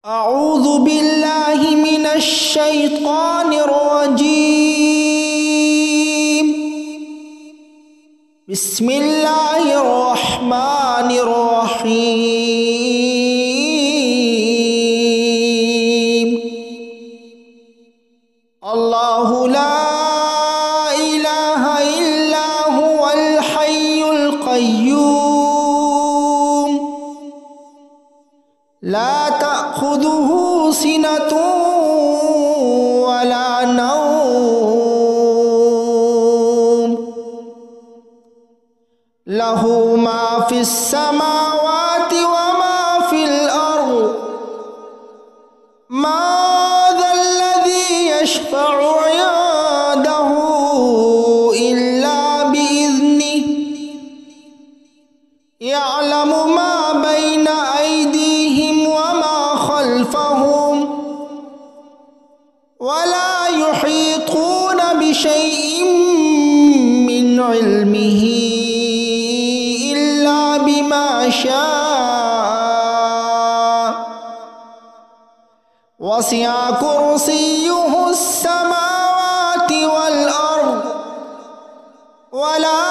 أعوذ بالله من الشيطان الرجيم. بسم الله الرحمن الرحيم. الله لا إله إلا هو الحي القيوم لا تأخذه سنة ولا نوم له ما في السماوات وما في الأرض. ما ذا الذي يشفع عنده إلا بإذنه يعلم ما بين أيديهم وما خلفهم ولا يحيطون بشيء من علمه إلا بما شاء وسع كرسيه السماوات والأرض ولا